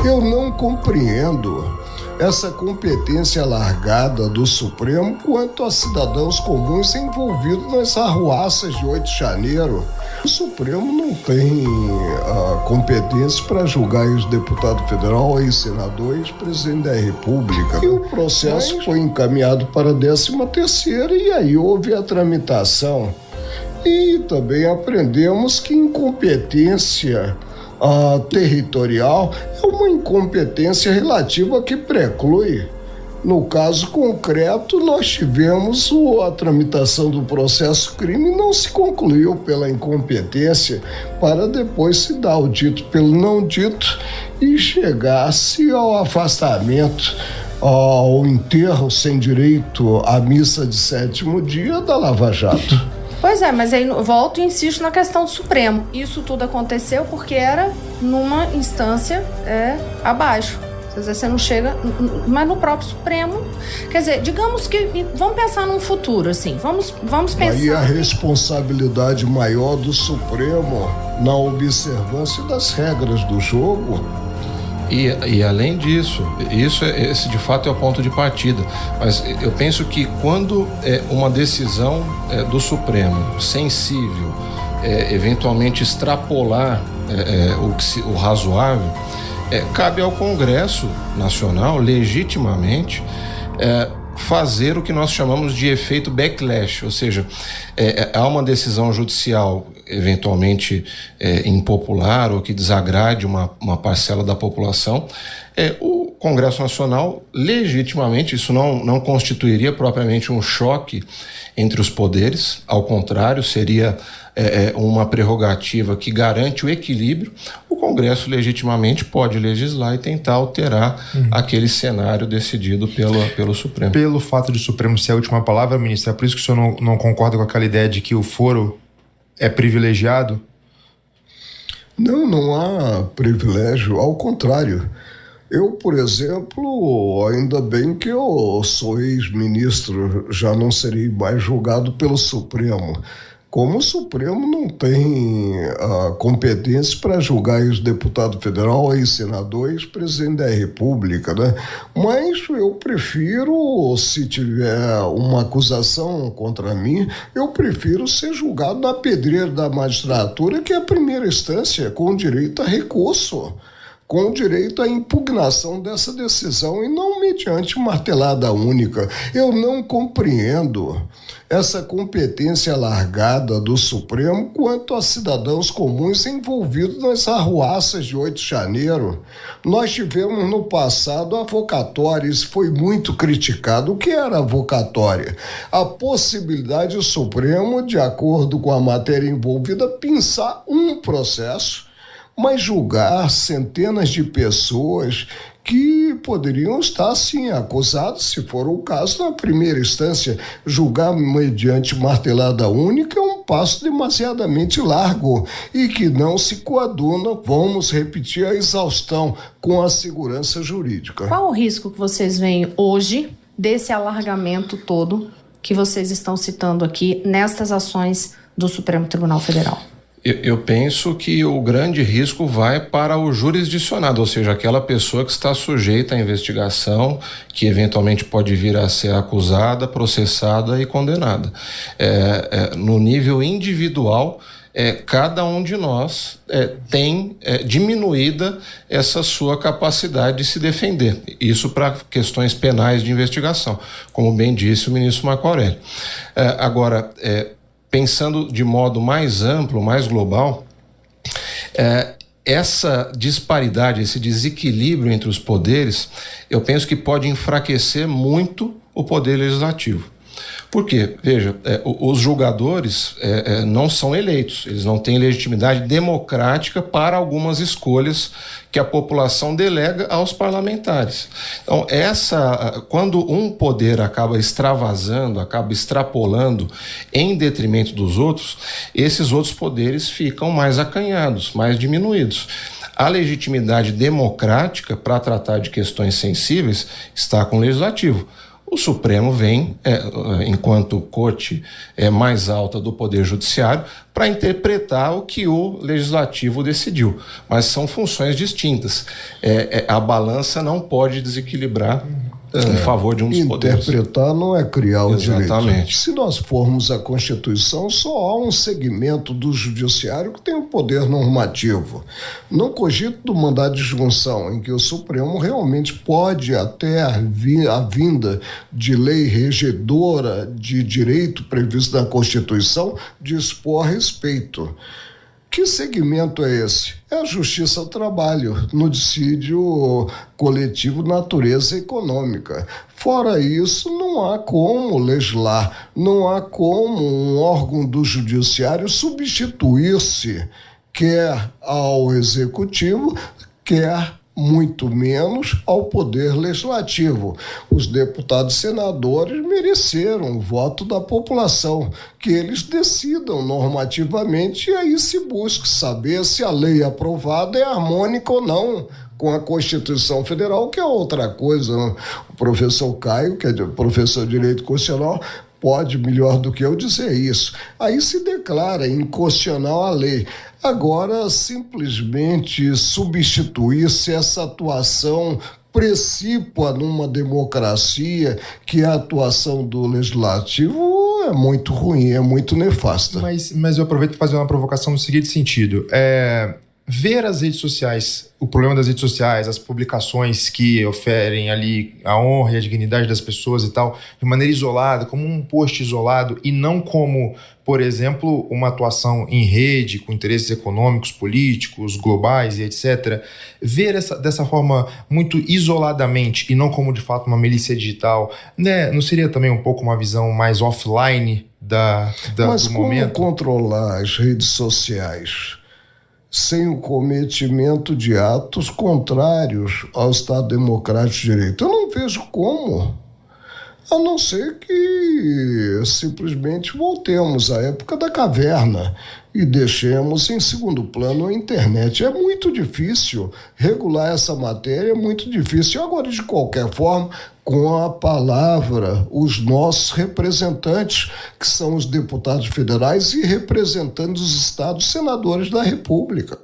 Eu não compreendo essa competência alargada do Supremo quanto a cidadãos comuns envolvidos nas arruaças de 8 de janeiro. O Supremo não tem competência para julgar os deputados federais, e senadores, presidente da República. E o processo foi encaminhado para a 13ª e aí houve a tramitação. E também aprendemos que incompetência territorial é uma incompetência relativa que preclui. No caso concreto, nós tivemos a tramitação do processo crime, não se concluiu pela incompetência, para depois se dar o dito pelo não dito e chegar-se ao afastamento, ao enterro sem direito à missa de 7º dia da Lava Jato. Pois é, mas aí volto e insisto na questão do Supremo. Isso tudo aconteceu porque era numa instância abaixo. Quer dizer, você não chega, mas no próprio Supremo. Quer dizer, digamos que, vamos pensar num futuro, assim, vamos pensar... Aí a responsabilidade maior do Supremo na observância das regras do jogo. E além disso, esse de fato é o ponto de partida, mas eu penso que quando uma decisão do Supremo sensível eventualmente extrapolar o razoável, cabe ao Congresso Nacional legitimamente fazer o que nós chamamos de efeito backlash, ou seja, há uma decisão judicial eventualmente impopular ou que desagrade uma parcela da população, o Congresso Nacional legitimamente, isso não constituiria propriamente um choque entre os poderes, ao contrário, seria uma prerrogativa que garante o equilíbrio. O Congresso legitimamente pode legislar e tentar alterar aquele cenário decidido pelo Supremo. Pelo fato de o Supremo ser a última palavra, ministro, é por isso que o senhor não concorda com aquela ideia de que o foro é privilegiado? Não há privilégio, ao contrário. Eu, por exemplo, ainda bem que eu sou ex-ministro, já não serei mais julgado pelo Supremo. Como o Supremo não tem competência para julgar os deputados federais, senadores, presidente da República, né? Mas eu prefiro, se tiver uma acusação contra mim, eu prefiro ser julgado na pedreira da magistratura, que é a primeira instância, com direito a recurso, com direito à impugnação dessa decisão e não mediante martelada única. Eu não compreendo essa competência alargada do Supremo quanto a cidadãos comuns envolvidos nas arruaças de 8 de janeiro. Nós tivemos no passado avocatória, isso foi muito criticado. O que era avocatória? A possibilidade do Supremo, de acordo com a matéria envolvida, pensar um processo, mas julgar centenas de pessoas que poderiam estar, sim, acusadas, se for o caso, na primeira instância. Julgar mediante martelada única é um passo demasiadamente largo e que não se coaduna, vamos repetir, a exaustão com a segurança jurídica. Qual o risco que vocês veem hoje desse alargamento todo que vocês estão citando aqui nestas ações do Supremo Tribunal Federal? Eu penso que o grande risco vai para o jurisdicionado, ou seja, aquela pessoa que está sujeita à investigação, que eventualmente pode vir a ser acusada, processada e condenada. No nível individual, cada um de nós tem diminuída essa sua capacidade de se defender. Isso para questões penais de investigação, como bem disse o ministro Marco Aurélio. Agora, pensando de modo mais amplo, mais global, essa disparidade, esse desequilíbrio entre os poderes, eu penso que pode enfraquecer muito o poder legislativo. Por quê? Veja, os julgadores não são eleitos, eles não têm legitimidade democrática para algumas escolhas que a população delega aos parlamentares. Então, quando um poder acaba extravasando, acaba extrapolando em detrimento dos outros, esses outros poderes ficam mais acanhados, mais diminuídos. A legitimidade democrática para tratar de questões sensíveis está com o legislativo. O Supremo vem, enquanto corte mais alta do Poder Judiciário, para interpretar o que o Legislativo decidiu. Mas são funções distintas. A balança não pode desequilibrar em favor de um dos poderes. Interpretar não é criar o Exatamente. direito. Se nós formos à Constituição, só há um segmento do Judiciário que tem o poder normativo. Não cogito do mandado de junção, em que o Supremo realmente pode, até a vinda de lei regedora de direito previsto na Constituição, dispor a respeito. Que segmento é esse? É a justiça ao trabalho, no dissídio coletivo natureza econômica. Fora isso, não há como legislar, não há como um órgão do judiciário substituir-se, quer ao executivo, quer muito menos ao poder legislativo. Os deputados e senadores mereceram o voto da população, que eles decidam normativamente e aí se busque saber se a lei aprovada é harmônica ou não com a Constituição Federal, que é outra coisa. O professor Caio, que é professor de Direito Constitucional, pode, melhor do que eu, dizer isso. Aí se declara inconstitucional a lei. Agora, simplesmente substituir-se essa atuação precípua numa democracia, que a atuação do Legislativo é muito ruim, é muito nefasta. Mas eu aproveito para fazer uma provocação no seguinte sentido. Ver as redes sociais, o problema das redes sociais, as publicações que oferem ali a honra e a dignidade das pessoas e tal, de maneira isolada, como um post isolado, e não como, por exemplo, uma atuação em rede, com interesses econômicos, políticos, globais e etc. Ver dessa forma muito isoladamente, e não como de fato uma milícia digital, né? Não seria também um pouco uma visão mais offline Mas do momento? Mas como controlar as redes sociais sem o cometimento de atos contrários ao Estado Democrático de Direito? Eu não vejo como. A não ser que simplesmente voltemos à época da caverna e deixemos em segundo plano a internet. É muito difícil regular essa matéria, é muito difícil. Agora, de qualquer forma, com a palavra, os nossos representantes, que são os deputados federais e representantes dos estados, senadores da República.